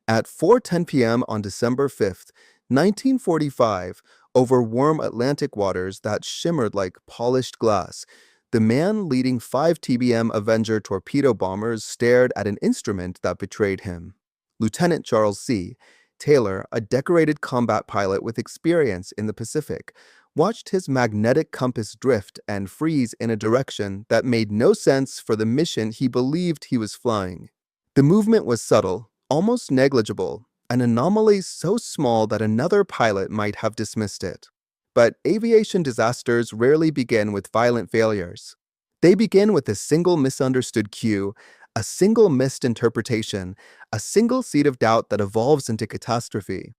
At 4:10 p.m. on December 5th, 1945, over warm Atlantic waters that shimmered like polished glass, the man leading 5 TBM Avenger torpedo bombers stared at an instrument that betrayed him. Lieutenant Charles C. Taylor, a decorated combat pilot with experience in the Pacific, watched his magnetic compass drift and freeze in a direction that made no sense for the mission he believed he was flying. The movement was subtle, almost negligible, an anomaly so small that another pilot might have dismissed it. But aviation disasters rarely begin with violent failures. They begin with a single misunderstood cue, a single missed interpretation, a single seed of doubt that evolves into catastrophe.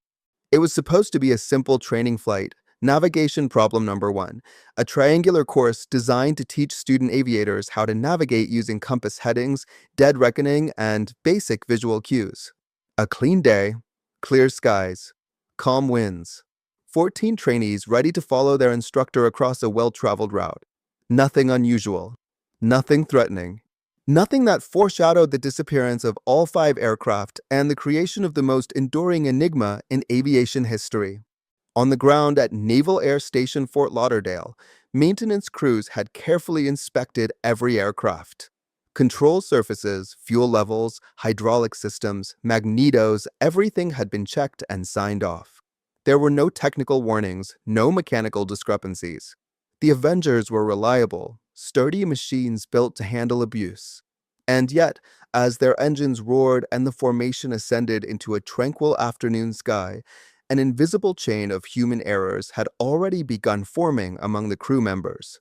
It was supposed to be a simple training flight, navigation problem number one, a triangular course designed to teach student aviators how to navigate using compass headings, dead reckoning, and basic visual cues. A clean day, clear skies, calm winds. 14 trainees ready to follow their instructor across a well-traveled route. Nothing unusual, nothing threatening, nothing that foreshadowed the disappearance of all 5 aircraft and the creation of the most enduring enigma in aviation history. On the ground at Naval Air Station Fort Lauderdale, maintenance crews had carefully inspected every aircraft. Control surfaces, fuel levels, hydraulic systems, magnetos, everything had been checked and signed off. There were no technical warnings, no mechanical discrepancies. The Avengers were reliable, sturdy machines built to handle abuse. And yet, as their engines roared and the formation ascended into a tranquil afternoon sky, an invisible chain of human errors had already begun forming among the crew members.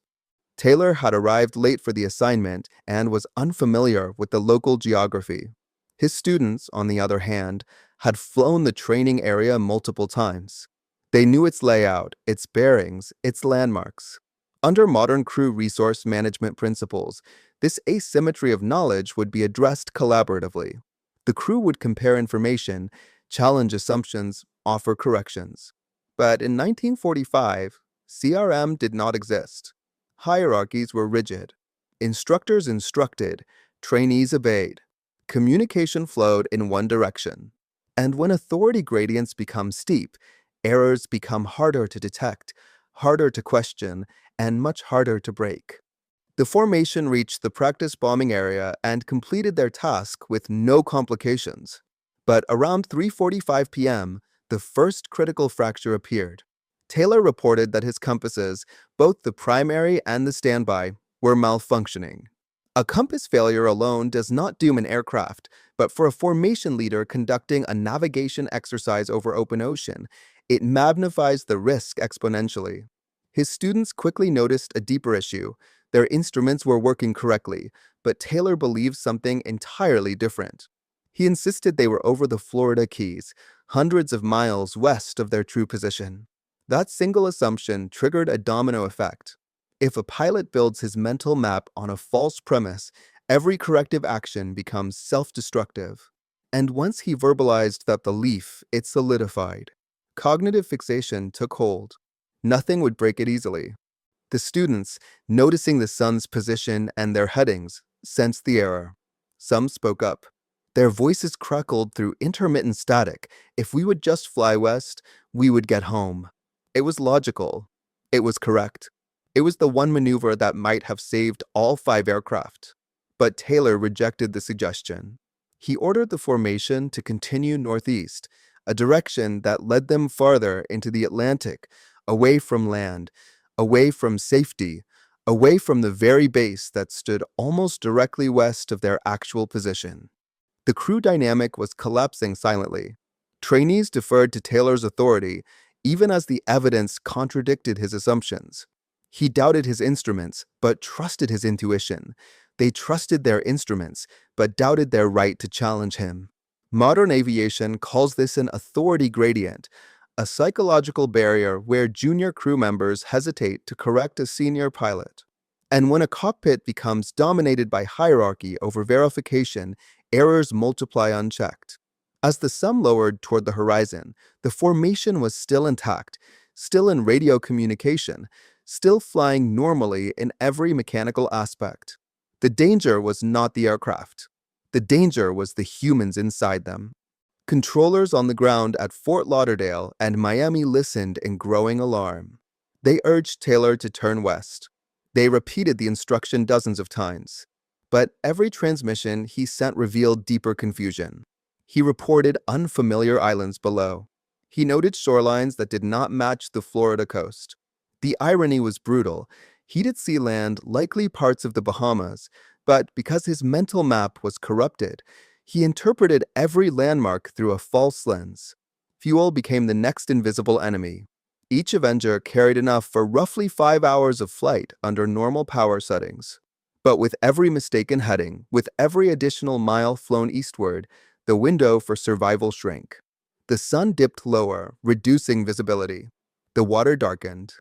Taylor had arrived late for the assignment and was unfamiliar with the local geography. His students, on the other hand, had flown the training area multiple times. They knew its layout, its bearings, its landmarks. Under modern crew resource management principles, this asymmetry of knowledge would be addressed collaboratively. The crew would compare information, challenge assumptions, offer corrections. But in 1945, CRM did not exist. Hierarchies were rigid. Instructors instructed, trainees obeyed. Communication flowed in one direction. And when authority gradients become steep, errors become harder to detect, harder to question, and much harder to break. The formation reached the practice bombing area and completed their task with no complications. But around 3:45 p.m., the first critical fracture appeared. Taylor reported that his compasses, both the primary and the standby, were malfunctioning. A compass failure alone does not doom an aircraft, but for a formation leader conducting a navigation exercise over open ocean, it magnifies the risk exponentially. His students quickly noticed a deeper issue. Their instruments were working correctly, but Taylor believed something entirely different. He insisted they were over the Florida Keys, hundreds of miles west of their true position. That single assumption triggered a domino effect. If a pilot builds his mental map on a false premise, every corrective action becomes self-destructive. And once he verbalized that belief, it solidified. Cognitive fixation took hold. Nothing would break it easily. The students, noticing the sun's position and their headings, sensed the error. Some spoke up. Their voices crackled through intermittent static. If we would just fly west, we would get home. It was logical. It was correct. It was the one maneuver that might have saved all 5 aircraft. But Taylor rejected the suggestion. He ordered the formation to continue northeast, a direction that led them farther into the Atlantic, away from land, away from safety, away from the very base that stood almost directly west of their actual position. The crew dynamic was collapsing silently. Trainees deferred to Taylor's authority, even as the evidence contradicted his assumptions. He doubted his instruments, but trusted his intuition. They trusted their instruments, but doubted their right to challenge him. Modern aviation calls this an authority gradient, a psychological barrier where junior crew members hesitate to correct a senior pilot. And when a cockpit becomes dominated by hierarchy over verification, errors multiply unchecked. As the sun lowered toward the horizon, the formation was still intact, still in radio communication, still flying normally in every mechanical aspect. The danger was not the aircraft. The danger was the humans inside them. Controllers on the ground at Fort Lauderdale and Miami listened in growing alarm. They urged Taylor to turn west. They repeated the instruction dozens of times. But every transmission he sent revealed deeper confusion. He reported unfamiliar islands below. He noted shorelines that did not match the Florida coast. The irony was brutal. He did see land, likely parts of the Bahamas, but because his mental map was corrupted, he interpreted every landmark through a false lens. Fuel became the next invisible enemy. Each Avenger carried enough for roughly 5 hours of flight under normal power settings. But with every mistaken heading, with every additional mile flown eastward, the window for survival shrank. The sun dipped lower, reducing visibility. The water darkened.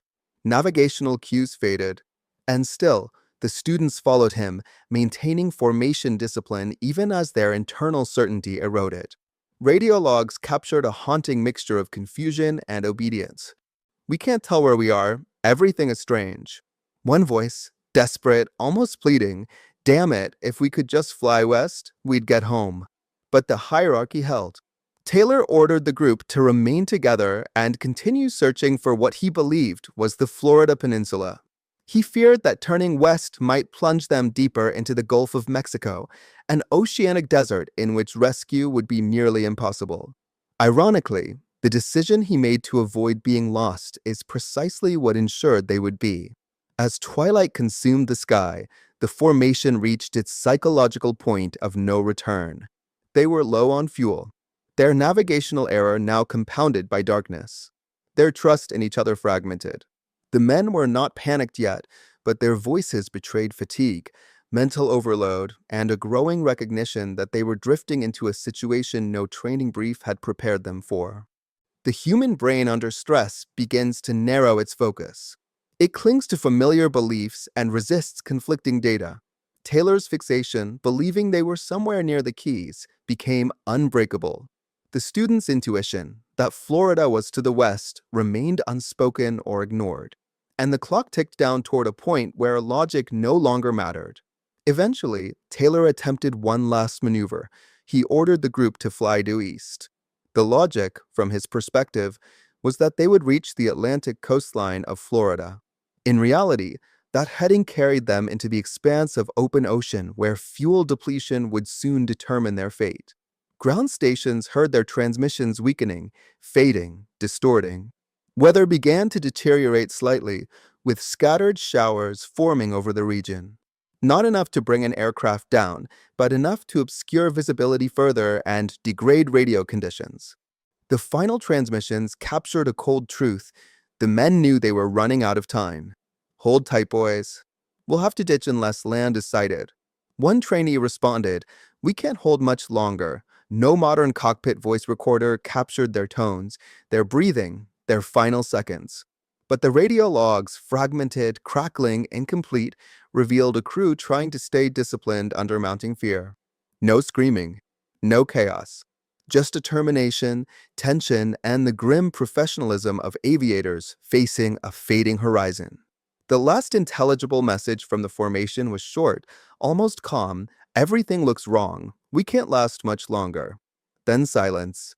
Navigational cues faded. And still, the students followed him, maintaining formation discipline even as their internal certainty eroded. Radio logs captured a haunting mixture of confusion and obedience. "We can't tell where we are. Everything is strange." One voice, desperate, almost pleading, "Damn it, if we could just fly west, we'd get home." But the hierarchy held. Taylor ordered the group to remain together and continue searching for what he believed was the Florida Peninsula. He feared that turning west might plunge them deeper into the Gulf of Mexico, an oceanic desert in which rescue would be nearly impossible. Ironically, the decision he made to avoid being lost is precisely what ensured they would be. As twilight consumed the sky, the formation reached its psychological point of no return. They were low on fuel, their navigational error now compounded by darkness. Their trust in each other fragmented. The men were not panicked yet, but their voices betrayed fatigue, mental overload, and a growing recognition that they were drifting into a situation no training brief had prepared them for. The human brain under stress begins to narrow its focus. It clings to familiar beliefs and resists conflicting data. Taylor's fixation, believing they were somewhere near the Keys, became unbreakable. The students' intuition, that Florida was to the west, remained unspoken or ignored. And the clock ticked down toward a point where logic no longer mattered. Eventually, Taylor attempted one last maneuver. He ordered the group to fly due east. The logic, from his perspective, was that they would reach the Atlantic coastline of Florida. In reality, that heading carried them into the expanse of open ocean where fuel depletion would soon determine their fate. Ground stations heard their transmissions weakening, fading, distorting. Weather began to deteriorate slightly, with scattered showers forming over the region. Not enough to bring an aircraft down, but enough to obscure visibility further and degrade radio conditions. The final transmissions captured a cold truth. The men knew they were running out of time. "Hold tight, boys. We'll have to ditch unless land is sighted." One trainee responded, "We can't hold much longer." No modern cockpit voice recorder captured their tones, their breathing, their final seconds. But the radio logs, fragmented, crackling, incomplete, revealed a crew trying to stay disciplined under mounting fear. No screaming, no chaos. Just determination, tension, and the grim professionalism of aviators facing a fading horizon. The last intelligible message from the formation was short, almost calm. "Everything looks wrong. We can't last much longer." Then silence.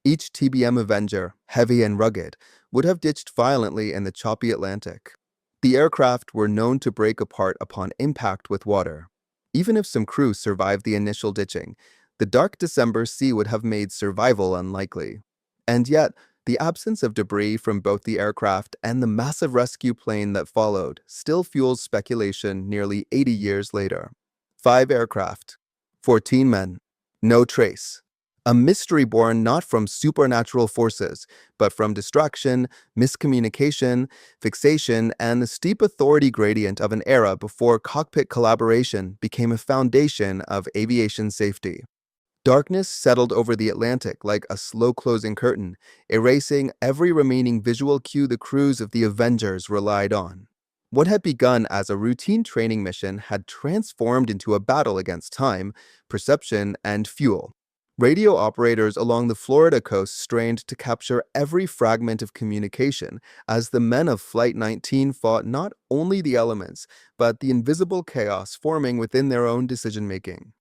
Each TBM Avenger, heavy and rugged, would have ditched violently in the choppy Atlantic. The aircraft were known to break apart upon impact with water. Even if some crew survived the initial ditching, the dark December sea would have made survival unlikely. And yet, the absence of debris from both the aircraft and the massive rescue plane that followed still fuels speculation nearly 80 years later. 5 aircraft, 14 men, no trace. A mystery born not from supernatural forces, but from distraction, miscommunication, fixation, and the steep authority gradient of an era before cockpit collaboration became a foundation of aviation safety. Darkness settled over the Atlantic like a slow-closing curtain, erasing every remaining visual cue the crews of the Avengers relied on. What had begun as a routine training mission had transformed into a battle against time, perception, and fuel. Radio operators along the Florida coast strained to capture every fragment of communication as the men of Flight 19 fought not only the elements, but the invisible chaos forming within their own decision-making.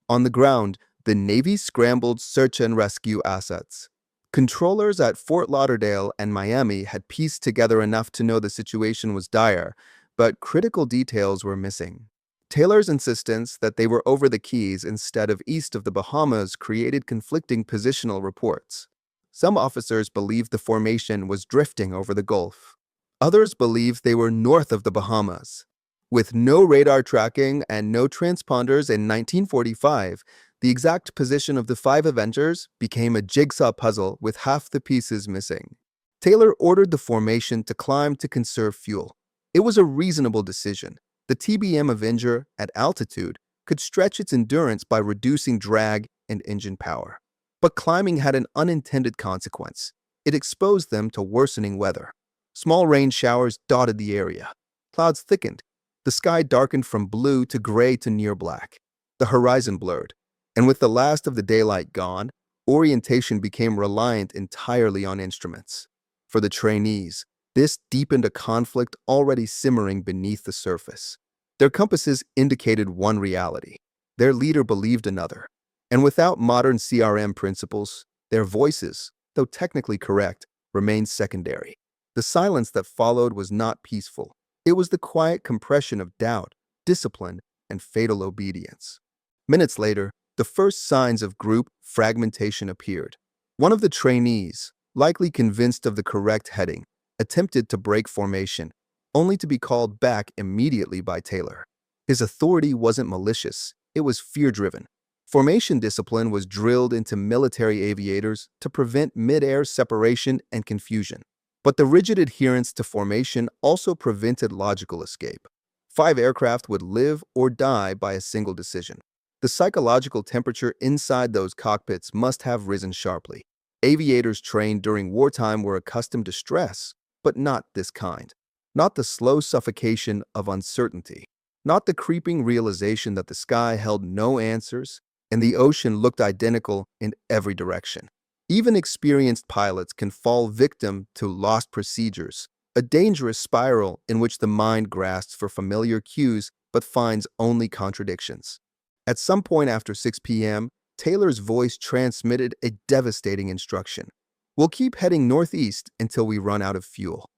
On the ground, The Navy scrambled search and rescue assets. Controllers at Fort Lauderdale and Miami had pieced together enough to know the situation was dire, but critical details were missing. Taylor's insistence that they were over the Keys instead of east of the Bahamas created conflicting positional reports. Some officers believed the formation was drifting over the Gulf. Others believed they were north of the Bahamas. With no radar tracking and no transponders in 1945, the exact position of the five Avengers became a jigsaw puzzle with half the pieces missing. Taylor ordered the formation to climb to conserve fuel. It was a reasonable decision. The TBM Avenger, at altitude, could stretch its endurance by reducing drag and engine power. But climbing had an unintended consequence. It exposed them to worsening weather. Small rain showers dotted the area. Clouds thickened. The sky darkened from blue to gray to near black. The horizon blurred. And with the last of the daylight gone, orientation became reliant entirely on instruments. For the trainees, this deepened a conflict already simmering beneath the surface. Their compasses indicated one reality. Their leader believed another. And without modern CRM principles, their voices, though technically correct, remained secondary. The silence that followed was not peaceful. It was the quiet compression of doubt, discipline, and fatal obedience. Minutes later, the first signs of group fragmentation appeared. One of the trainees, likely convinced of the correct heading, attempted to break formation, only to be called back immediately by Taylor. His authority wasn't malicious, it was fear-driven. Formation discipline was drilled into military aviators to prevent mid-air separation and confusion. But the rigid adherence to formation also prevented logical escape. 5 aircraft would live or die by a single decision. The psychological temperature inside those cockpits must have risen sharply. Aviators trained during wartime were accustomed to stress, but not this kind. Not the slow suffocation of uncertainty. Not the creeping realization that the sky held no answers and the ocean looked identical in every direction. Even experienced pilots can fall victim to lost procedures, a dangerous spiral in which the mind grasps for familiar cues but finds only contradictions. At some point after 6 p.m., Taylor's voice transmitted a devastating instruction. "We'll keep heading northeast until we run out of fuel."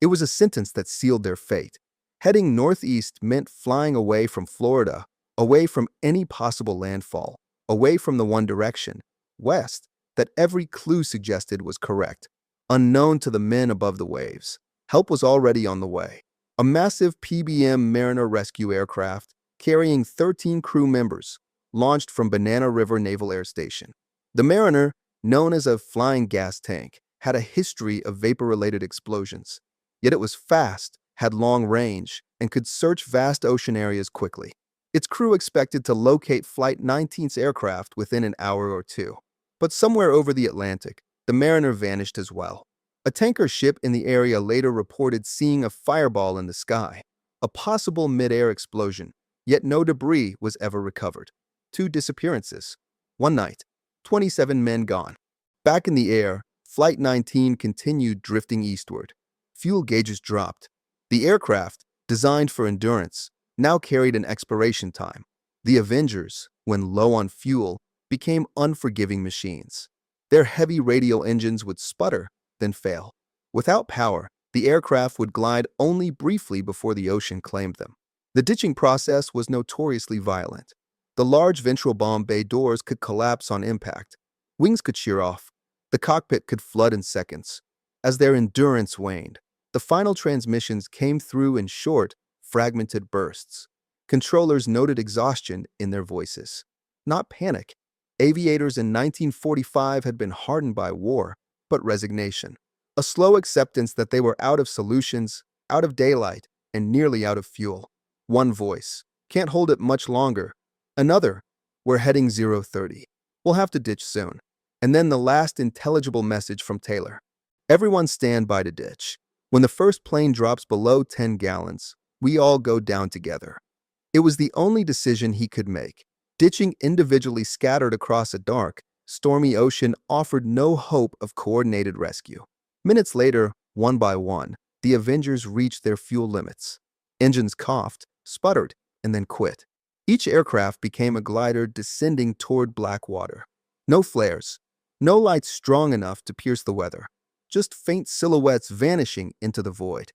It was a sentence that sealed their fate. Heading northeast meant flying away from Florida, away from any possible landfall, away from the one direction, west, that every clue suggested was correct. Unknown to the men above the waves, help was already on the way. A massive PBM Mariner rescue aircraft, carrying 13 crew members, launched from Banana River Naval Air Station. The Mariner, known as a flying gas tank, had a history of vapor-related explosions. Yet it was fast, had long range, and could search vast ocean areas quickly. Its crew expected to locate Flight 19's aircraft within an hour or two. But somewhere over the Atlantic, the Mariner vanished as well. A tanker ship in the area later reported seeing a fireball in the sky, a possible mid-air explosion, yet no debris was ever recovered. 2 disappearances. One night, 27 men gone. Back in the air, Flight 19 continued drifting eastward. Fuel gauges dropped. The aircraft, designed for endurance, now carried an expiration time. The Avengers, when low on fuel, became unforgiving machines. Their heavy radial engines would sputter, then fail. Without power, the aircraft would glide only briefly before the ocean claimed them. The ditching process was notoriously violent. The large ventral bomb bay doors could collapse on impact. Wings could shear off. The cockpit could flood in seconds. As their endurance waned, the final transmissions came through in short, fragmented bursts. Controllers noted exhaustion in their voices. Not panic. Aviators in 1945 had been hardened by war, but resignation. A slow acceptance that they were out of solutions, out of daylight, and nearly out of fuel. One voice. "Can't hold it much longer." Another. "We're heading 030. We'll have to ditch soon." And then the last intelligible message from Taylor. "Everyone stand by to ditch. When the first plane drops below 10 gallons, we all go down together." It was the only decision he could make. Ditching individually scattered across a dark, stormy ocean offered no hope of coordinated rescue. Minutes later, one by one, the Avengers reached their fuel limits. Engines coughed, sputtered, and then quit. Each aircraft became a glider descending toward black water. No flares, no lights strong enough to pierce the weather, just faint silhouettes vanishing into the void.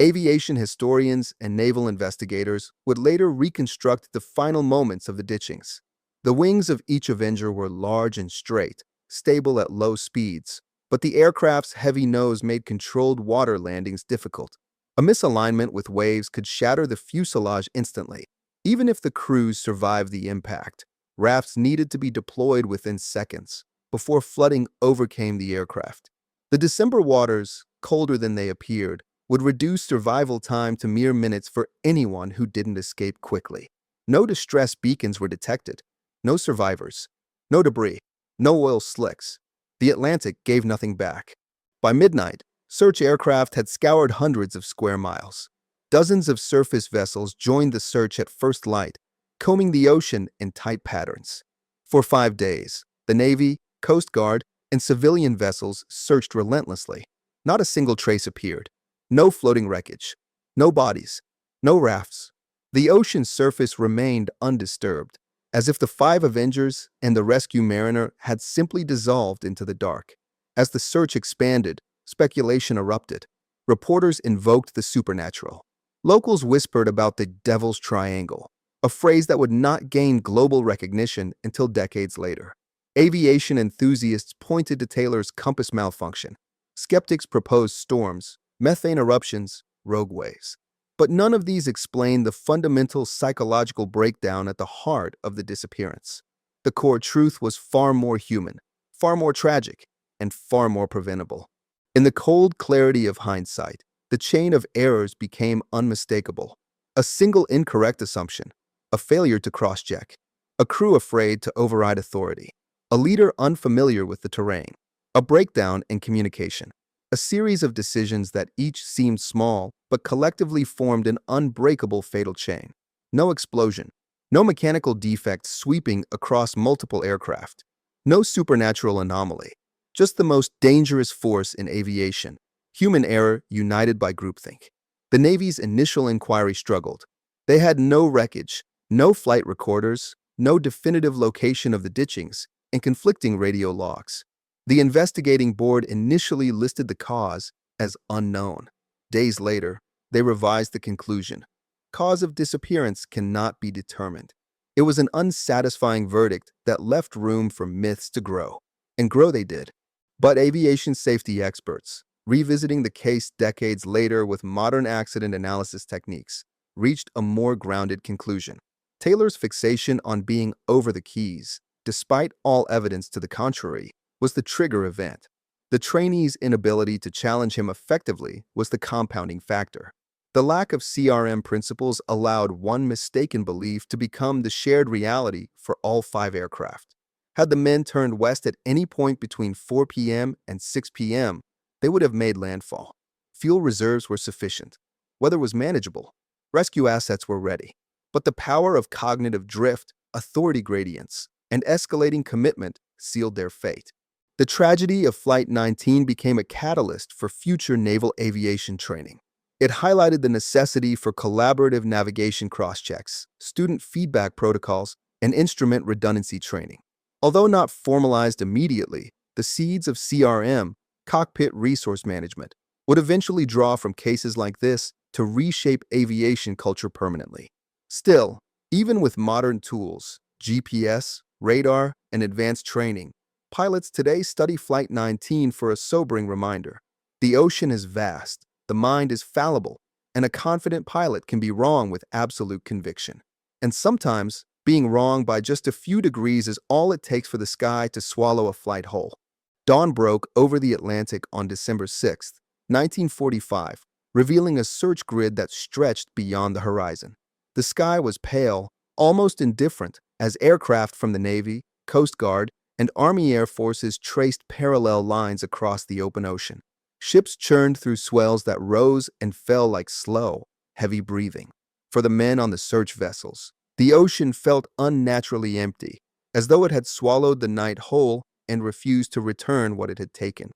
Aviation historians and naval investigators would later reconstruct the final moments of the ditchings. The wings of each Avenger were large and straight, stable at low speeds, but the aircraft's heavy nose made controlled water landings difficult. A misalignment with waves could shatter the fuselage instantly. Even if the crews survived the impact, rafts needed to be deployed within seconds before flooding overcame the aircraft. The December waters, colder than they appeared, would reduce survival time to mere minutes for anyone who didn't escape quickly. No distress beacons were detected, no survivors, no debris, no oil slicks. The Atlantic gave nothing back. By midnight, search aircraft had scoured hundreds of square miles. Dozens of surface vessels joined the search at first light, combing the ocean in tight patterns. For 5 days, the Navy, Coast Guard, and civilian vessels searched relentlessly. Not a single trace appeared. No floating wreckage. No bodies. No rafts. The ocean's surface remained undisturbed, as if the 5 Avengers and the rescue Mariner had simply dissolved into the dark. As the search expanded, speculation erupted. Reporters invoked the supernatural. Locals whispered about the Devil's Triangle, a phrase that would not gain global recognition until decades later. Aviation enthusiasts pointed to Taylor's compass malfunction. Skeptics proposed storms, methane eruptions, rogue waves. But none of these explained the fundamental psychological breakdown at the heart of the disappearance. The core truth was far more human, far more tragic, and far more preventable. In the cold clarity of hindsight, the chain of errors became unmistakable. A single incorrect assumption, a failure to cross-check, a crew afraid to override authority, a leader unfamiliar with the terrain, a breakdown in communication. A series of decisions that each seemed small, but collectively formed an unbreakable fatal chain. No explosion, no mechanical defect sweeping across multiple aircraft, no supernatural anomaly, just the most dangerous force in aviation, human error united by groupthink. The Navy's initial inquiry struggled. They had no wreckage, no flight recorders, no definitive location of the ditchings, and conflicting radio logs. The investigating board initially listed the cause as unknown. Days later, they revised the conclusion. Cause of disappearance cannot be determined. It was an unsatisfying verdict that left room for myths to grow. And grow they did. But aviation safety experts, revisiting the case decades later with modern accident analysis techniques, reached a more grounded conclusion. Taylor's fixation on being over the keys, despite all evidence to the contrary, was the trigger event. The trainee's inability to challenge him effectively was the compounding factor. The lack of CRM principles allowed one mistaken belief to become the shared reality for all 5 aircraft. Had the men turned west at any point between 4 p.m. and 6 p.m., they would have made landfall. Fuel reserves were sufficient. Weather was manageable. Rescue assets were ready. But the power of cognitive drift, authority gradients, and escalating commitment sealed their fate. The tragedy of Flight 19 became a catalyst for future naval aviation training. It highlighted the necessity for collaborative navigation crosschecks, student feedback protocols, and instrument redundancy training. Although not formalized immediately, the seeds of CRM, cockpit resource management, would eventually draw from cases like this to reshape aviation culture permanently. Still, even with modern tools, GPS, radar, and advanced training, pilots today study Flight 19 for a sobering reminder. The ocean is vast, the mind is fallible, and a confident pilot can be wrong with absolute conviction. And sometimes, being wrong by just a few degrees is all it takes for the sky to swallow a flight whole. Dawn broke over the Atlantic on December 6, 1945, revealing a search grid that stretched beyond the horizon. The sky was pale, almost indifferent, as aircraft from the Navy, Coast Guard, and Army Air Forces traced parallel lines across the open ocean. Ships churned through swells that rose and fell like slow, heavy breathing. For the men on the search vessels, the ocean felt unnaturally empty, as though it had swallowed the night whole and refused to return what it had taken.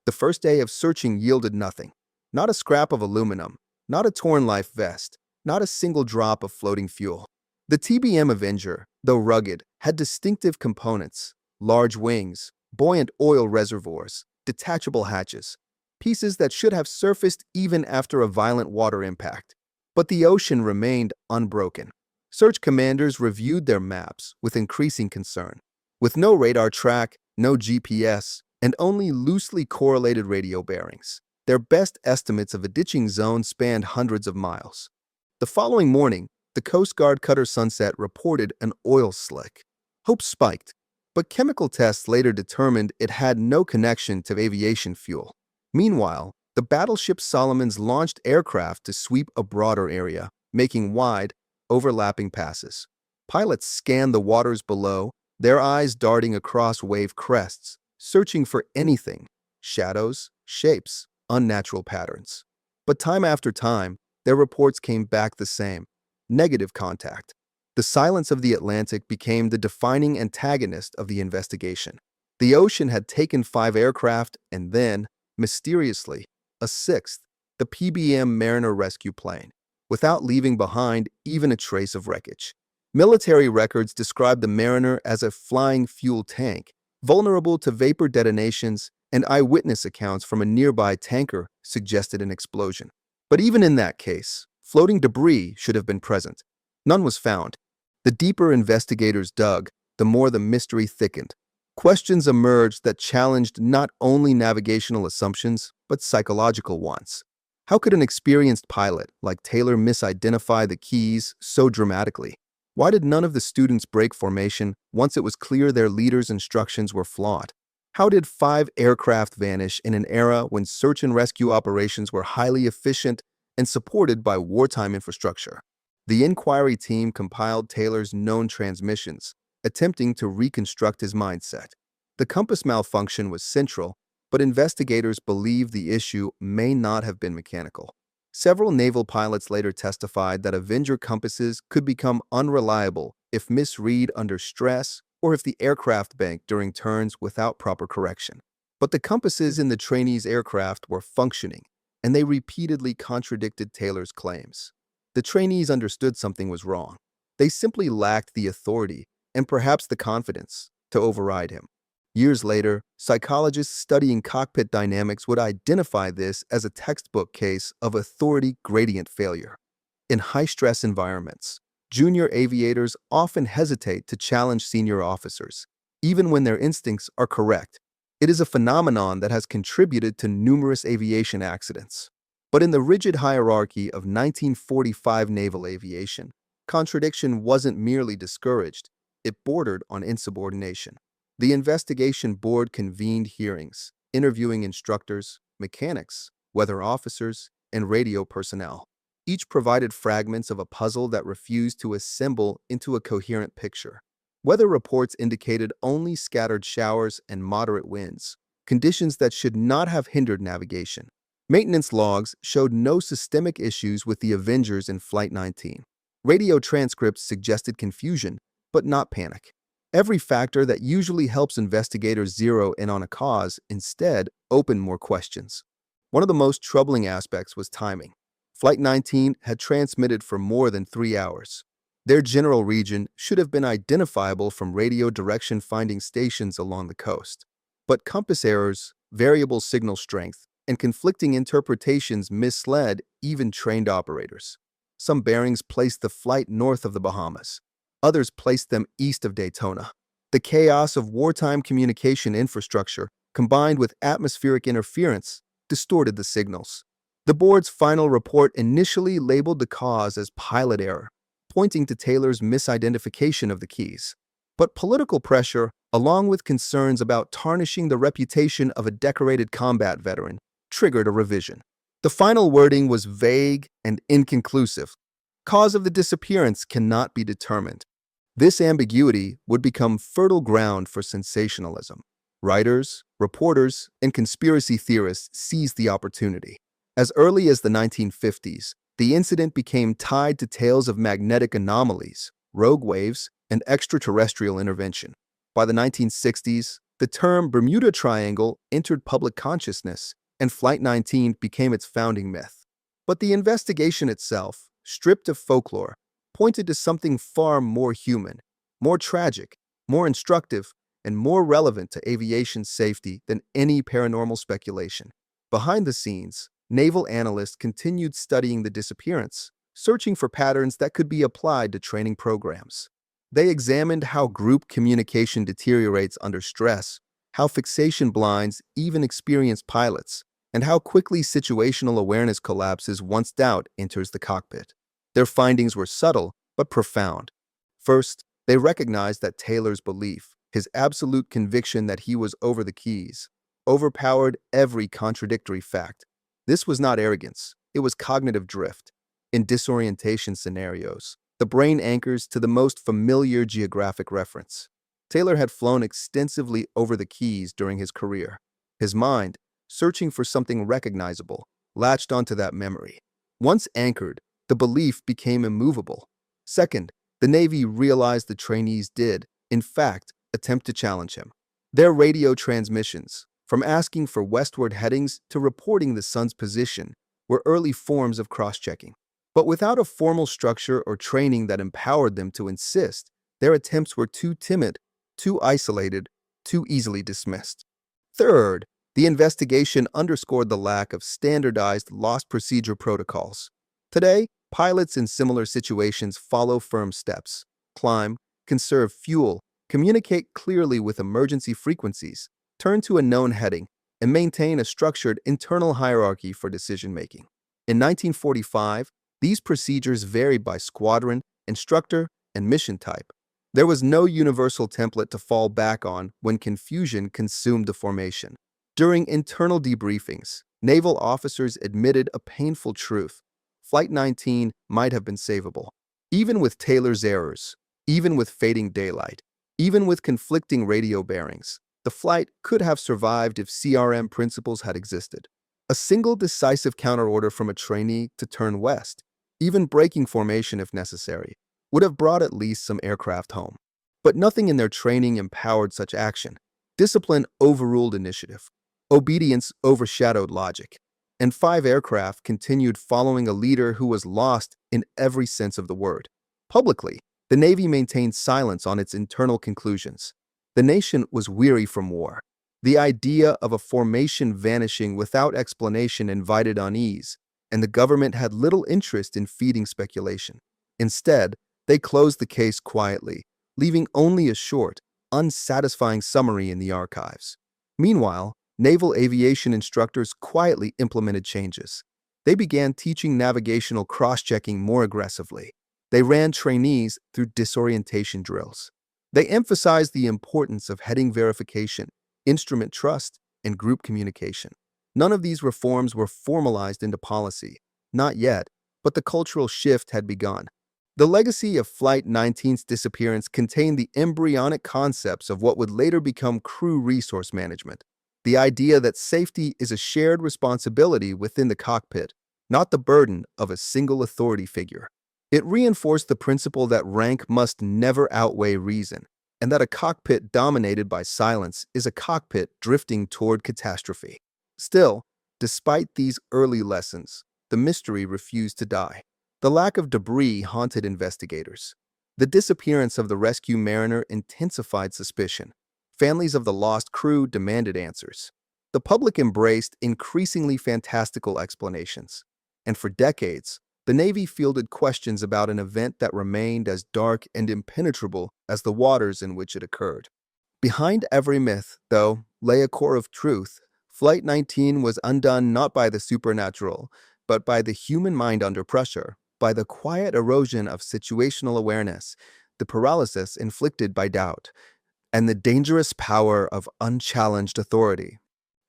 The first day of searching yielded nothing. Not a scrap of aluminum, not a torn life vest, not a single drop of floating fuel. The TBM Avenger, though rugged, had distinctive components: large wings, buoyant oil reservoirs, detachable hatches, pieces that should have surfaced even after a violent water impact. But the ocean remained unbroken. Search commanders reviewed their maps with increasing concern. With no radar track, no GPS, and only loosely correlated radio bearings, their best estimates of a ditching zone spanned hundreds of miles. The following morning, the Coast Guard cutter Sunset reported an oil slick. Hope spiked, but chemical tests later determined it had no connection to aviation fuel. Meanwhile, the battleship Solomons launched aircraft to sweep a broader area, making wide, overlapping passes. Pilots scanned the waters below, their eyes darting across wave crests, searching for anything: shadows, shapes, unnatural patterns. But time after time, their reports came back the same: negative contact. The silence of the Atlantic became the defining antagonist of the investigation. The ocean had taken 5 aircraft and then, mysteriously, a sixth, the PBM Mariner rescue plane, without leaving behind even a trace of wreckage. Military records describe the Mariner as a flying fuel tank, vulnerable to vapor detonations, and eyewitness accounts from a nearby tanker suggested an explosion. But even in that case, floating debris should have been present. None was found. The deeper investigators dug, the more the mystery thickened. Questions emerged that challenged not only navigational assumptions, but psychological ones. How could an experienced pilot like Taylor misidentify the keys so dramatically? Why did none of the students break formation once it was clear their leader's instructions were flawed? How did 5 aircraft vanish in an era when search and rescue operations were highly efficient and supported by wartime infrastructure? The inquiry team compiled Taylor's known transmissions, attempting to reconstruct his mindset. The compass malfunction was central, but investigators believe the issue may not have been mechanical. Several naval pilots later testified that Avenger compasses could become unreliable if misread under stress or if the aircraft banked during turns without proper correction. But the compasses in the trainees' aircraft were functioning, and they repeatedly contradicted Taylor's claims. The trainees understood something was wrong. They simply lacked the authority and perhaps the confidence to override him. Years later, psychologists studying cockpit dynamics would identify this as a textbook case of authority gradient failure. In high-stress environments, junior aviators often hesitate to challenge senior officers, even when their instincts are correct. It is a phenomenon that has contributed to numerous aviation accidents. But in the rigid hierarchy of 1945 naval aviation, contradiction wasn't merely discouraged, it bordered on insubordination. The investigation board convened hearings, interviewing instructors, mechanics, weather officers, and radio personnel. Each provided fragments of a puzzle that refused to assemble into a coherent picture. Weather reports indicated only scattered showers and moderate winds, conditions that should not have hindered navigation. Maintenance logs showed no systemic issues with the Avengers in Flight 19. Radio transcripts suggested confusion, but not panic. Every factor that usually helps investigators zero in on a cause instead opened more questions. One of the most troubling aspects was timing. Flight 19 had transmitted for more than 3 hours. Their general region should have been identifiable from radio direction finding stations along the coast. But compass errors, variable signal strength, and conflicting interpretations misled even trained operators. Some bearings placed the flight north of the Bahamas. Others placed them east of Daytona. The chaos of wartime communication infrastructure, combined with atmospheric interference, distorted the signals. The board's final report initially labeled the cause as pilot error, pointing to Taylor's misidentification of the keys. But political pressure, along with concerns about tarnishing the reputation of a decorated combat veteran, triggered a revision. The final wording was vague and inconclusive. Cause of the disappearance cannot be determined. This ambiguity would become fertile ground for sensationalism. Writers, reporters, and conspiracy theorists seized the opportunity. As early as the 1950s, the incident became tied to tales of magnetic anomalies, rogue waves, and extraterrestrial intervention. By the 1960s, the term Bermuda Triangle entered public consciousness, and Flight 19 became its founding myth. But the investigation itself, stripped of folklore, pointed to something far more human, more tragic, more instructive, and more relevant to aviation safety than any paranormal speculation. Behind the scenes, naval analysts continued studying the disappearance, searching for patterns that could be applied to training programs. They examined how group communication deteriorates under stress, how fixation blinds even experienced pilots, and how quickly situational awareness collapses once doubt enters the cockpit. Their findings were subtle but profound. First, they recognized that Taylor's belief, his absolute conviction that he was over the keys, overpowered every contradictory fact. This was not arrogance, it was cognitive drift. In disorientation scenarios, the brain anchors to the most familiar geographic reference. Taylor had flown extensively over the keys during his career. His mind, searching for something recognizable, latched onto that memory. Once anchored, the belief became immovable. Second, the Navy realized the trainees did, in fact, attempt to challenge him. Their radio transmissions, from asking for westward headings to reporting the sun's position, were early forms of cross-checking. But without a formal structure or training that empowered them to insist, their attempts were too timid, too isolated, too easily dismissed. Third, the investigation underscored the lack of standardized lost procedure protocols. Today, pilots in similar situations follow firm steps, climb, conserve fuel, communicate clearly with emergency frequencies, turn to a known heading, and maintain a structured internal hierarchy for decision-making. In 1945, these procedures varied by squadron, instructor, and mission type. There was no universal template to fall back on when confusion consumed the formation. During internal debriefings, naval officers admitted a painful truth. Flight 19 might have been savable. Even with Taylor's errors, even with fading daylight, even with conflicting radio bearings, the flight could have survived if CRM principles had existed. A single decisive counterorder from a trainee to turn west, even breaking formation if necessary, would have brought at least some aircraft home. But nothing in their training empowered such action. Discipline overruled initiative. Obedience overshadowed logic. And 5 aircraft continued following a leader who was lost in every sense of the word. Publicly, the Navy maintained silence on its internal conclusions. The nation was weary from war. The idea of a formation vanishing without explanation invited unease, and the government had little interest in feeding speculation. Instead, they closed the case quietly, leaving only a short, unsatisfying summary in the archives. Meanwhile, naval aviation instructors quietly implemented changes. They began teaching navigational cross-checking more aggressively. They ran trainees through disorientation drills. They emphasized the importance of heading verification, instrument trust, and group communication. None of these reforms were formalized into policy. Not yet, but the cultural shift had begun. The legacy of Flight 19's disappearance contained the embryonic concepts of what would later become crew resource management. The idea that safety is a shared responsibility within the cockpit, not the burden of a single authority figure. It reinforced the principle that rank must never outweigh reason, and that a cockpit dominated by silence is a cockpit drifting toward catastrophe. Still, despite these early lessons, the mystery refused to die. The lack of debris haunted investigators. The disappearance of the rescue mariner intensified suspicion. Families of the lost crew demanded answers. The public embraced increasingly fantastical explanations. And for decades, the Navy fielded questions about an event that remained as dark and impenetrable as the waters in which it occurred. Behind every myth, though, lay a core of truth. Flight 19 was undone not by the supernatural, but by the human mind under pressure, by the quiet erosion of situational awareness, the paralysis inflicted by doubt, and the dangerous power of unchallenged authority.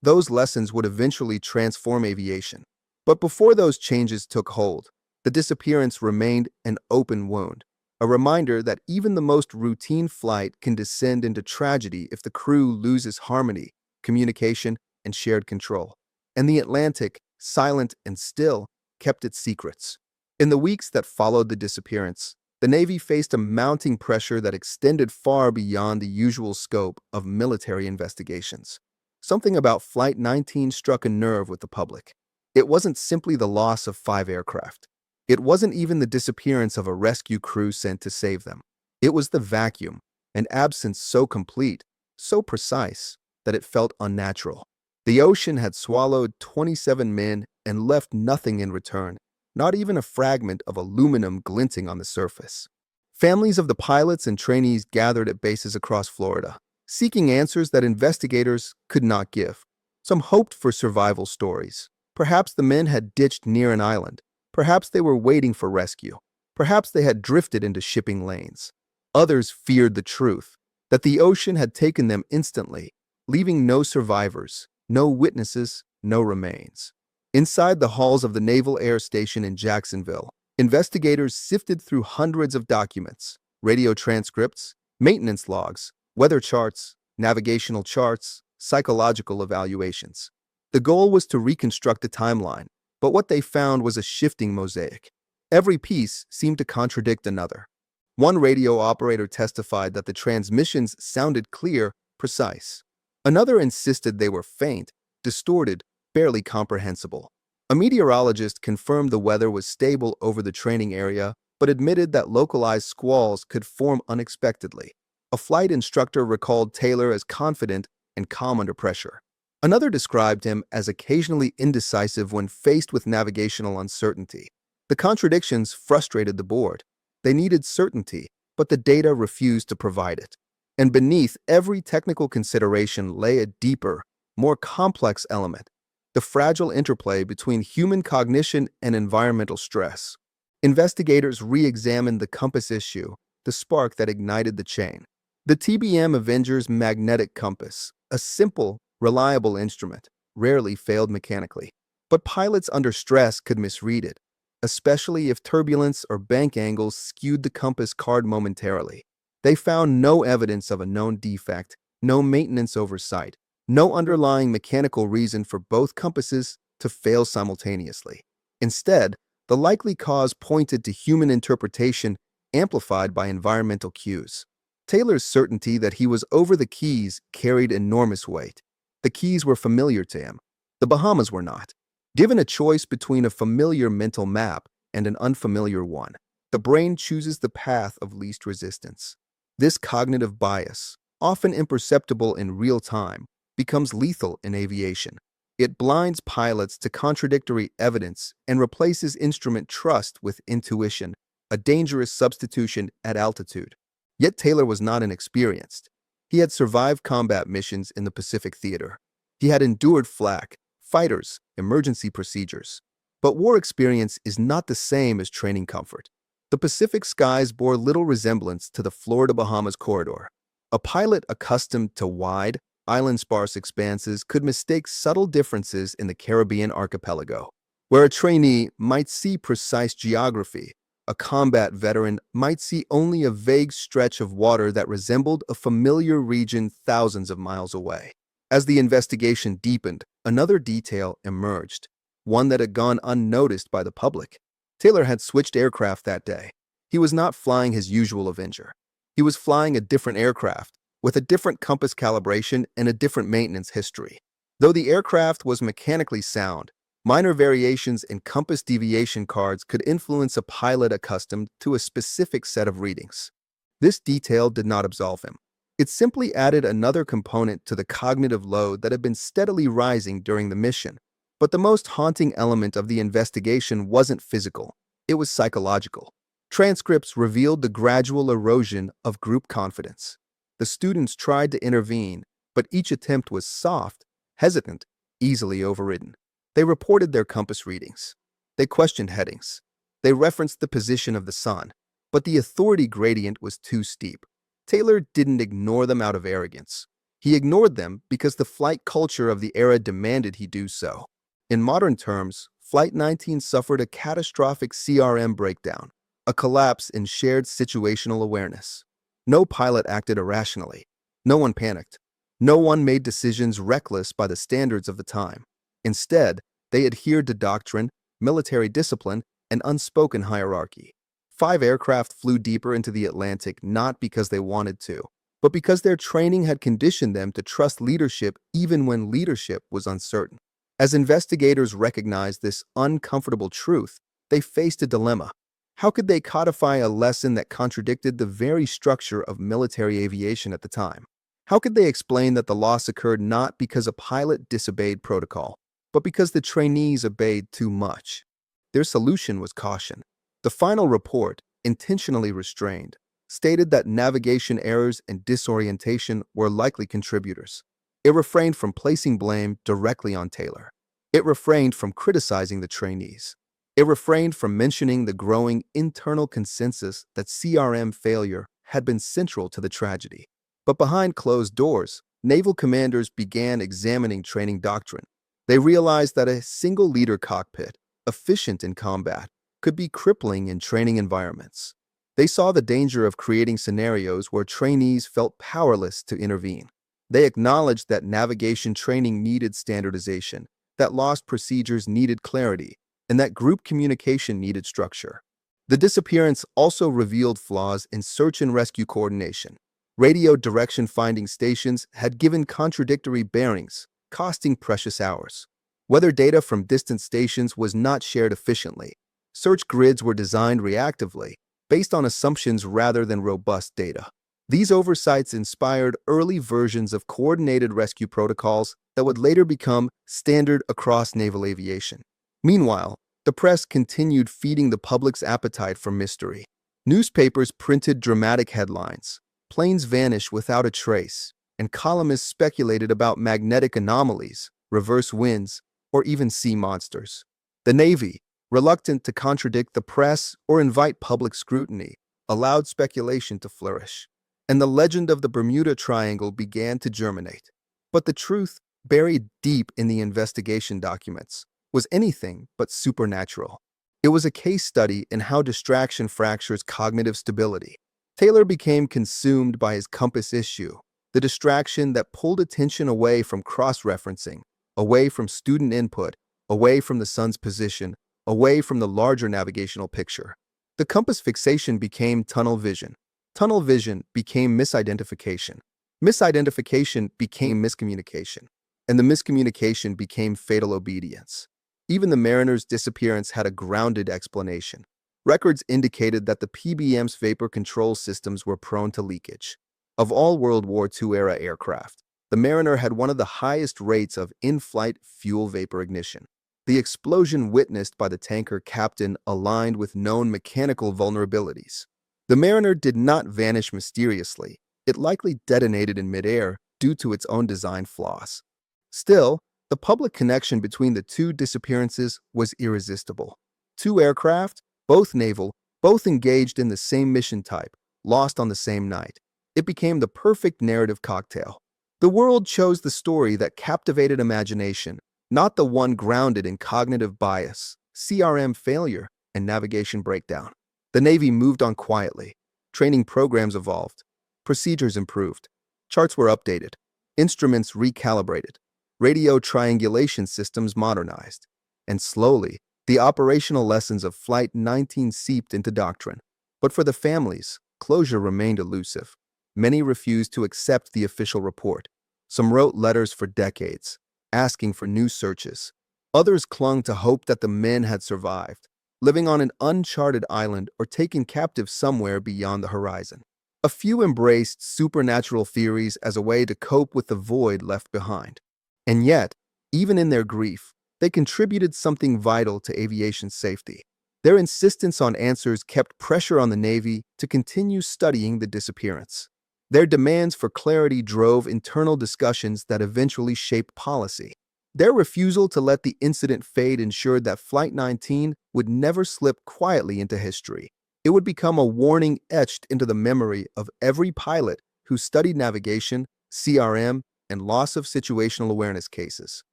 Those lessons would eventually transform aviation. But before those changes took hold, the disappearance remained an open wound, a reminder that even the most routine flight can descend into tragedy if the crew loses harmony, communication, and shared control. And the Atlantic, silent and still, kept its secrets. In the weeks that followed the disappearance, the Navy faced a mounting pressure that extended far beyond the usual scope of military investigations. Something about Flight 19 struck a nerve with the public. It wasn't simply the loss of 5 aircraft. It wasn't even the disappearance of a rescue crew sent to save them. It was the vacuum, an absence so complete, so precise, that it felt unnatural. The ocean had swallowed 27 men and left nothing in return, not even a fragment of aluminum glinting on the surface. Families of the pilots and trainees gathered at bases across Florida, seeking answers that investigators could not give. Some hoped for survival stories. Perhaps the men had ditched near an island. Perhaps they were waiting for rescue. Perhaps they had drifted into shipping lanes. Others feared the truth, that the ocean had taken them instantly, leaving no survivors, no witnesses, no remains. Inside the halls of the Naval Air Station in Jacksonville, investigators sifted through hundreds of documents, radio transcripts, maintenance logs, weather charts, navigational charts, psychological evaluations. The goal was to reconstruct a timeline, but what they found was a shifting mosaic. Every piece seemed to contradict another. One radio operator testified that the transmissions sounded clear, precise. Another insisted they were faint, distorted, barely comprehensible. A meteorologist confirmed the weather was stable over the training area, but admitted that localized squalls could form unexpectedly. A flight instructor recalled Taylor as confident and calm under pressure. Another described him as occasionally indecisive when faced with navigational uncertainty. The contradictions frustrated the board. They needed certainty, but the data refused to provide it. And beneath every technical consideration lay a deeper, more complex element: the fragile interplay between human cognition and environmental stress. Investigators re-examined the compass issue, the spark that ignited the chain. The TBM Avenger's magnetic compass, a simple, reliable instrument, rarely failed mechanically. But pilots under stress could misread it, especially if turbulence or bank angles skewed the compass card momentarily. They found no evidence of a known defect, no maintenance oversight, no underlying mechanical reason for both compasses to fail simultaneously. Instead, the likely cause pointed to human interpretation amplified by environmental cues. Taylor's certainty that he was over the Keys carried enormous weight. The Keys were familiar to him. The Bahamas were not. Given a choice between a familiar mental map and an unfamiliar one, the brain chooses the path of least resistance. This cognitive bias, often imperceptible in real time, becomes lethal in aviation. It blinds pilots to contradictory evidence and replaces instrument trust with intuition, a dangerous substitution at altitude. Yet Taylor was not inexperienced. He had survived combat missions in the Pacific Theater. He had endured flak, fighters, emergency procedures. But war experience is not the same as training comfort. The Pacific skies bore little resemblance to the Florida-Bahamas corridor. A pilot accustomed to wide, island-sparse expanses could mistake subtle differences in the Caribbean archipelago. Where a trainee might see precise geography, a combat veteran might see only a vague stretch of water that resembled a familiar region thousands of miles away. As the investigation deepened, another detail emerged, one that had gone unnoticed by the public. Taylor had switched aircraft that day. He was not flying his usual Avenger. He was flying a different aircraft, with a different compass calibration and a different maintenance history. Though the aircraft was mechanically sound, minor variations in compass deviation cards could influence a pilot accustomed to a specific set of readings. This detail did not absolve him. It simply added another component to the cognitive load that had been steadily rising during the mission. But the most haunting element of the investigation wasn't physical. It was psychological. Transcripts revealed the gradual erosion of group confidence. The students tried to intervene, but each attempt was soft, hesitant, easily overridden. They reported their compass readings. They questioned headings. They referenced the position of the sun, but the authority gradient was too steep. Taylor didn't ignore them out of arrogance. He ignored them because the flight culture of the era demanded he do so. In modern terms, Flight 19 suffered a catastrophic CRM breakdown, a collapse in shared situational awareness. No pilot acted irrationally. No one panicked. No one made decisions reckless by the standards of the time. Instead, they adhered to doctrine, military discipline, and unspoken hierarchy. 5 aircraft flew deeper into the Atlantic not because they wanted to, but because their training had conditioned them to trust leadership even when leadership was uncertain. As investigators recognized this uncomfortable truth, They faced a dilemma. How could they codify a lesson that contradicted the very structure of military aviation at the time? How could they explain that the loss occurred not because a pilot disobeyed protocol, but because the trainees obeyed too much? Their solution was caution. The final report, intentionally restrained, stated that navigation errors and disorientation were likely contributors. It refrained from placing blame directly on Taylor. It refrained from criticizing the trainees. It refrained from mentioning the growing internal consensus that CRM failure had been central to the tragedy. But behind closed doors, naval commanders began examining training doctrine. They realized that a single leader cockpit, efficient in combat, could be crippling in training environments. They saw the danger of creating scenarios where trainees felt powerless to intervene. They acknowledged that navigation training needed standardization, that lost procedures needed clarity, and that group communication needed structure. The disappearance also revealed flaws in search and rescue coordination. Radio direction finding stations had given contradictory bearings, costing precious hours. Weather data from distant stations was not shared efficiently. Search grids were designed reactively, based on assumptions rather than robust data. These oversights inspired early versions of coordinated rescue protocols that would later become standard across naval aviation. Meanwhile, the press continued feeding the public's appetite for mystery. Newspapers printed dramatic headlines, planes vanish without a trace, and columnists speculated about magnetic anomalies, reverse winds, or even sea monsters. The Navy, reluctant to contradict the press or invite public scrutiny, allowed speculation to flourish. And the legend of the Bermuda Triangle began to germinate. But the truth, buried deep in the investigation documents, was anything but supernatural. It was a case study in how distraction fractures cognitive stability. Taylor became consumed by his compass issue, the distraction that pulled attention away from cross-referencing, away from student input, away from the sun's position, away from the larger navigational picture. The compass fixation became tunnel vision. Tunnel vision became misidentification. Misidentification became miscommunication. And the miscommunication became fatal obedience. Even the Mariner's disappearance had a grounded explanation. Records indicated that the PBM's vapor control systems were prone to leakage. Of all World War II-era aircraft, the Mariner had one of the highest rates of in-flight fuel vapor ignition. The explosion witnessed by the tanker captain aligned with known mechanical vulnerabilities. The Mariner did not vanish mysteriously. It likely detonated in midair due to its own design flaws. Still, the public connection between the two disappearances was irresistible. Two aircraft, both naval, both engaged in the same mission type, lost on the same night. It became the perfect narrative cocktail. The world chose the story that captivated imagination, not the one grounded in cognitive bias, CRM failure, and navigation breakdown. The Navy moved on quietly. Training programs evolved. Procedures improved. Charts were updated. Instruments recalibrated. Radio triangulation systems modernized. And slowly, the operational lessons of Flight 19 seeped into doctrine. But for the families, closure remained elusive. Many refused to accept the official report. Some wrote letters for decades, asking for new searches. Others clung to hope that the men had survived, living on an uncharted island or taken captive somewhere beyond the horizon. A few embraced supernatural theories as a way to cope with the void left behind. And yet, even in their grief, they contributed something vital to aviation safety. Their insistence on answers kept pressure on the Navy to continue studying the disappearance. Their demands for clarity drove internal discussions that eventually shaped policy. Their refusal to let the incident fade ensured that Flight 19 would never slip quietly into history. It would become a warning etched into the memory of every pilot who studied navigation, CRM, and loss of situational awareness cases.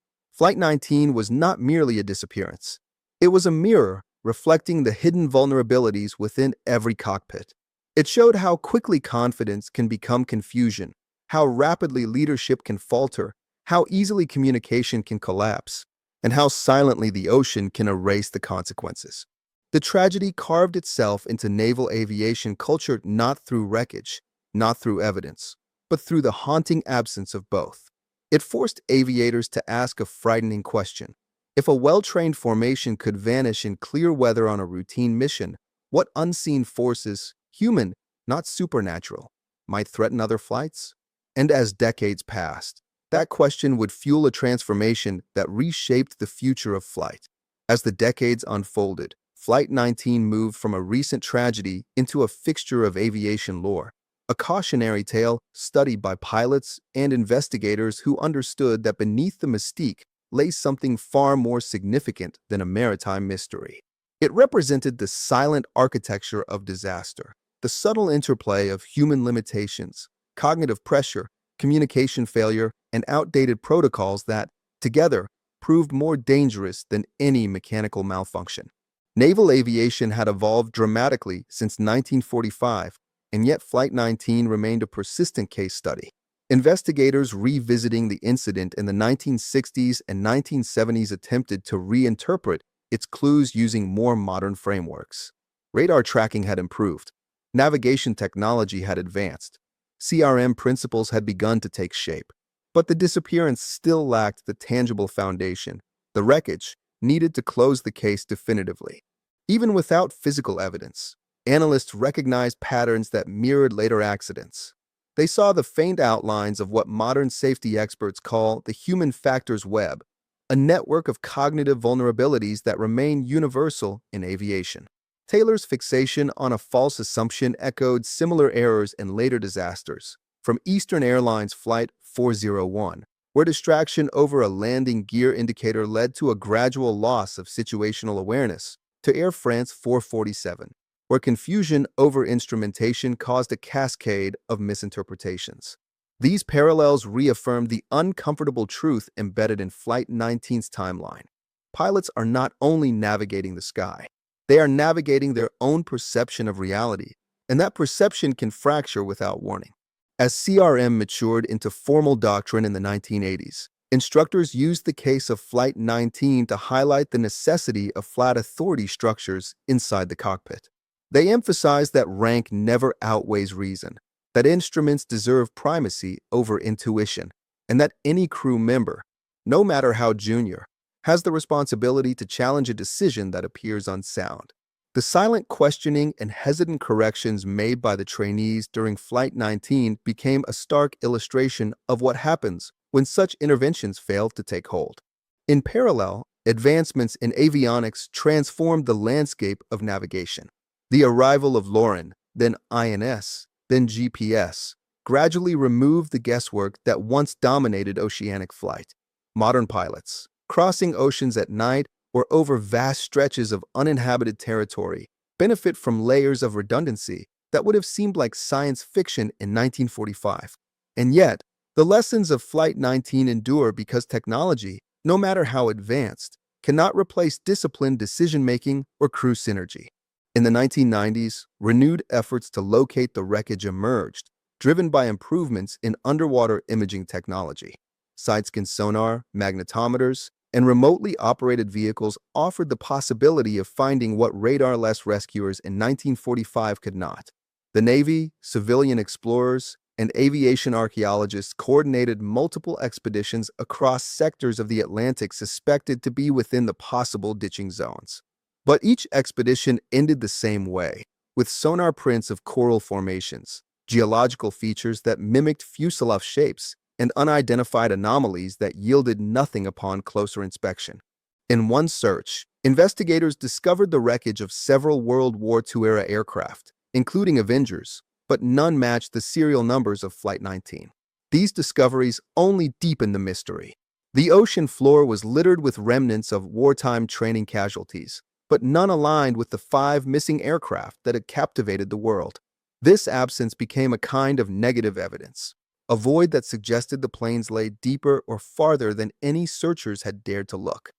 Flight 19 was not merely a disappearance. It was a mirror reflecting the hidden vulnerabilities within every cockpit. It showed how quickly confidence can become confusion, how rapidly leadership can falter, how easily communication can collapse, and how silently the ocean can erase the consequences. The tragedy carved itself into naval aviation culture not through wreckage, not through evidence, but through the haunting absence of both. It forced aviators to ask a frightening question. If a well-trained formation could vanish in clear weather on a routine mission, what unseen forces, human, not supernatural, might threaten other flights? And as decades passed, that question would fuel a transformation that reshaped the future of flight. As the decades unfolded, Flight 19 moved from a recent tragedy into a fixture of aviation lore, a cautionary tale studied by pilots and investigators who understood that beneath the mystique lay something far more significant than a maritime mystery. It represented the silent architecture of disaster, the subtle interplay of human limitations, cognitive pressure, communication failure, and outdated protocols that, together, proved more dangerous than any mechanical malfunction. Naval aviation had evolved dramatically since 1945, and yet Flight 19 remained a persistent case study. Investigators revisiting the incident in the 1960s and 1970s attempted to reinterpret its clues using more modern frameworks. Radar tracking had improved. Navigation technology had advanced. CRM principles had begun to take shape. But the disappearance still lacked the tangible foundation, the wreckage, needed to close the case definitively. Even without physical evidence, analysts recognized patterns that mirrored later accidents. They saw the faint outlines of what modern safety experts call the human factors web, a network of cognitive vulnerabilities that remain universal in aviation. Taylor's fixation on a false assumption echoed similar errors in later disasters, from Eastern Airlines Flight 401, where distraction over a landing gear indicator led to a gradual loss of situational awareness, to Air France 447, where confusion over instrumentation caused a cascade of misinterpretations. These parallels reaffirmed the uncomfortable truth embedded in Flight 19's timeline. Pilots are not only navigating the sky, they are navigating their own perception of reality, and that perception can fracture without warning. As CRM matured into formal doctrine in the 1980s, instructors used the case of Flight 19 to highlight the necessity of flat authority structures inside the cockpit. They emphasized that rank never outweighs reason, that instruments deserve primacy over intuition, and that any crew member, no matter how junior, has the responsibility to challenge a decision that appears unsound. The silent questioning and hesitant corrections made by the trainees during Flight 19 became a stark illustration of what happens when such interventions fail to take hold. In parallel, advancements in avionics transformed the landscape of navigation. The arrival of LORAN, then INS, then GPS, gradually removed the guesswork that once dominated oceanic flight. Modern pilots, crossing oceans at night or over vast stretches of uninhabited territory, benefit from layers of redundancy that would have seemed like science fiction in 1945. And yet, the lessons of Flight 19 endure because technology, no matter how advanced, cannot replace disciplined decision-making or crew synergy. In the 1990s, renewed efforts to locate the wreckage emerged, driven by improvements in underwater imaging technology. Side-scan sonar, magnetometers, and remotely operated vehicles offered the possibility of finding what radar-less rescuers in 1945 could not. The Navy, civilian explorers, and aviation archaeologists coordinated multiple expeditions across sectors of the Atlantic suspected to be within the possible ditching zones. But each expedition ended the same way, with sonar prints of coral formations, geological features that mimicked fuselage shapes, and unidentified anomalies that yielded nothing upon closer inspection. In one search, investigators discovered the wreckage of several World War II-era aircraft, including Avengers, but none matched the serial numbers of Flight 19. These discoveries only deepened the mystery. The ocean floor was littered with remnants of wartime training casualties, but none aligned with the 5 missing aircraft that had captivated the world. This absence became a kind of negative evidence, a void that suggested the planes lay deeper or farther than any searchers had dared to look.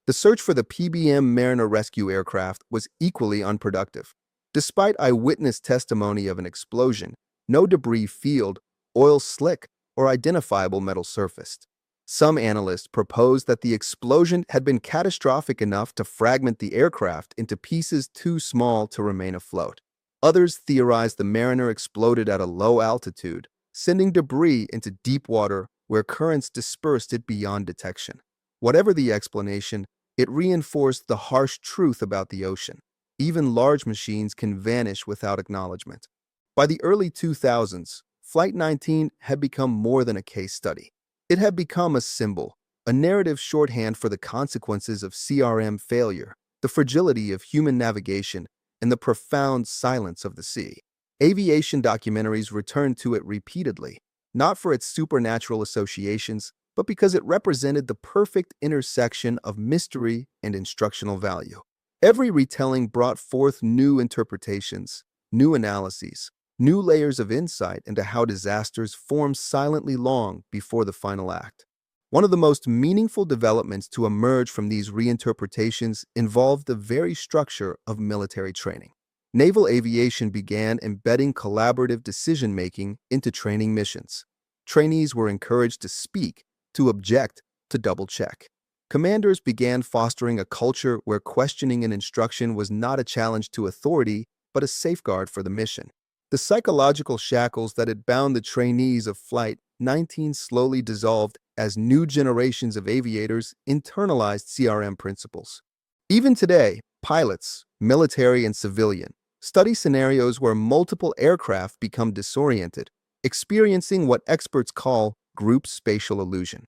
The search for the PBM Mariner rescue aircraft was equally unproductive. Despite eyewitness testimony of an explosion, no debris field, oil slick, or identifiable metal surfaced. Some analysts proposed that the explosion had been catastrophic enough to fragment the aircraft into pieces too small to remain afloat. Others theorized the Mariner exploded at a low altitude, sending debris into deep water where currents dispersed it beyond detection. Whatever the explanation, It reinforced the harsh truth about the ocean. Even large machines can vanish without acknowledgement. By the early 2000s, Flight 19 had become more than a case study. It had become a symbol, a narrative shorthand for the consequences of CRM failure, the fragility of human navigation, and the profound silence of the sea. Aviation documentaries returned to it repeatedly, not for its supernatural associations, but because it represented the perfect intersection of mystery and instructional value. Every retelling brought forth new interpretations, new analyses, new layers of insight into how disasters form silently long before the final act. One of the most meaningful developments to emerge from these reinterpretations involved the very structure of military training. Naval aviation began embedding collaborative decision-making into training missions. Trainees were encouraged to speak, to object, to double-check. Commanders began fostering a culture where questioning and instruction was not a challenge to authority, but a safeguard for the mission. The psychological shackles that had bound the trainees of Flight 19 slowly dissolved as new generations of aviators internalized CRM principles. Even today, pilots, military and civilian, study scenarios where multiple aircraft become disoriented, experiencing what experts call group spatial illusion.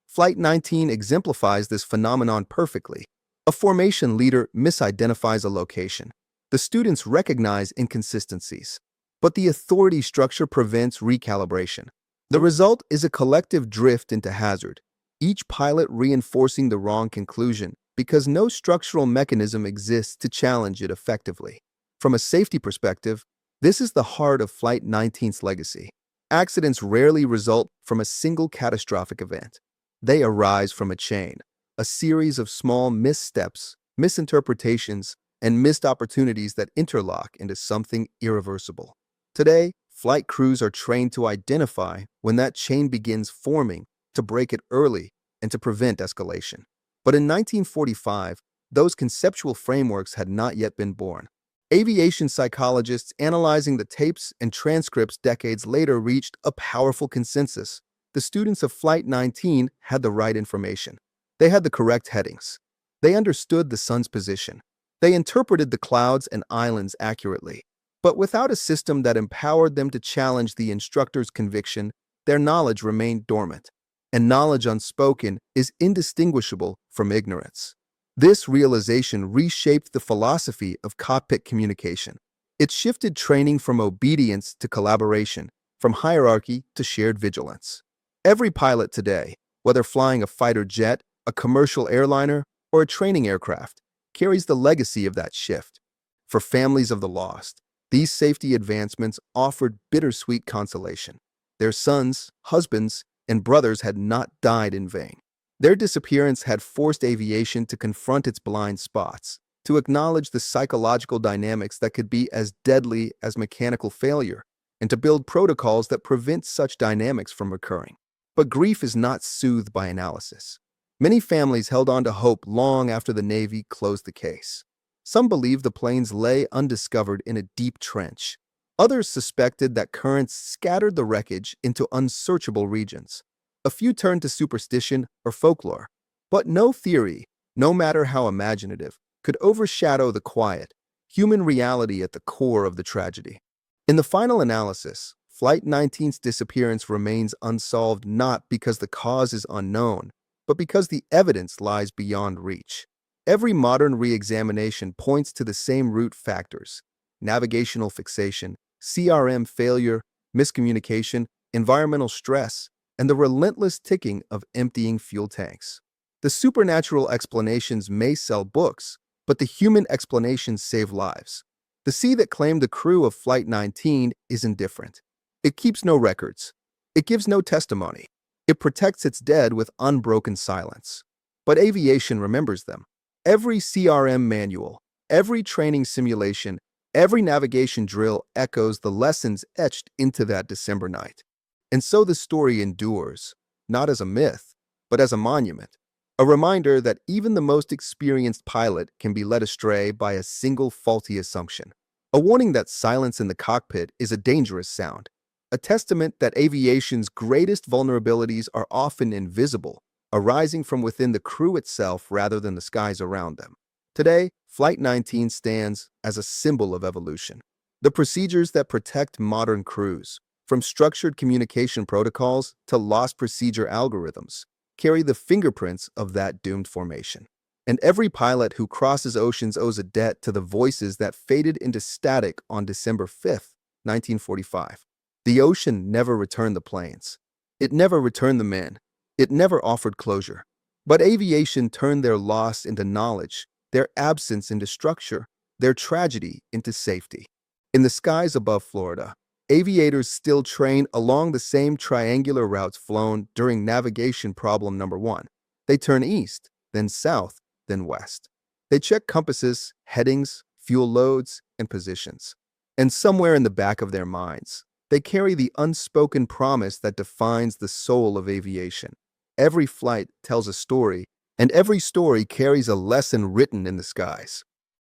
Flight 19 exemplifies this phenomenon perfectly. A formation leader misidentifies a location. The students recognize inconsistencies, but the authority structure prevents recalibration. The result is a collective drift into hazard, each pilot reinforcing the wrong conclusion because no structural mechanism exists to challenge it effectively. From a safety perspective, this is the heart of Flight 19's legacy. Accidents rarely result from a single catastrophic event. They arise from a chain, a series of small missteps, misinterpretations, and missed opportunities that interlock into something irreversible. Today, flight crews are trained to identify when that chain begins forming, to break it early, and to prevent escalation. But in 1945, those conceptual frameworks had not yet been born. Aviation psychologists analyzing the tapes and transcripts decades later reached a powerful consensus. The students of Flight 19 had the right information. They had the correct headings. They understood the sun's position. They interpreted the clouds and islands accurately. But without a system that empowered them to challenge the instructor's conviction, their knowledge remained dormant. And knowledge unspoken is indistinguishable from ignorance. This realization reshaped the philosophy of cockpit communication. It shifted training from obedience to collaboration, from hierarchy to shared vigilance. Every pilot today, whether flying a fighter jet, a commercial airliner, or a training aircraft, carries the legacy of that shift. For families of the lost, these safety advancements offered bittersweet consolation. Their sons, husbands, and brothers had not died in vain. Their disappearance had forced aviation to confront its blind spots, to acknowledge the psychological dynamics that could be as deadly as mechanical failure, and to build protocols that prevent such dynamics from recurring. But grief is not soothed by analysis. Many families held on to hope long after the Navy closed the case. Some believed the planes lay undiscovered in a deep trench. Others suspected that currents scattered the wreckage into unsearchable regions. A few turned to superstition or folklore. But no theory, no matter how imaginative, could overshadow the quiet, human reality at the core of the tragedy. In the final analysis, Flight 19's disappearance remains unsolved not because the cause is unknown, but because the evidence lies beyond reach. Every modern re-examination points to the same root factors: navigational fixation, CRM failure, miscommunication, environmental stress, and the relentless ticking of emptying fuel tanks. The supernatural explanations may sell books, but the human explanations save lives. The sea that claimed the crew of Flight 19 is indifferent. It keeps no records. It gives no testimony. It protects its dead with unbroken silence. But aviation remembers them. Every CRM manual, every training simulation, every navigation drill echoes the lessons etched into that December night. And so the story endures, not as a myth, but as a monument, a reminder that even the most experienced pilot can be led astray by a single faulty assumption, a warning that silence in the cockpit is a dangerous sound, a testament that aviation's greatest vulnerabilities are often invisible, arising from within the crew itself rather than the skies around them. Today, Flight 19 stands as a symbol of evolution. The procedures that protect modern crews, from structured communication protocols to lost procedure algorithms, carry the fingerprints of that doomed formation. And every pilot who crosses oceans owes a debt to the voices that faded into static on December 5th, 1945. The ocean never returned the planes. It never returned the men. It never offered closure. But aviation turned their loss into knowledge, their absence into structure, their tragedy into safety. In the skies above Florida, aviators still train along the same triangular routes flown during navigation problem number 1. They turn east, then south, then west. They check compasses, headings, fuel loads, and positions. And somewhere in the back of their minds, they carry the unspoken promise that defines the soul of aviation. Every flight tells a story, and every story carries a lesson written in the skies.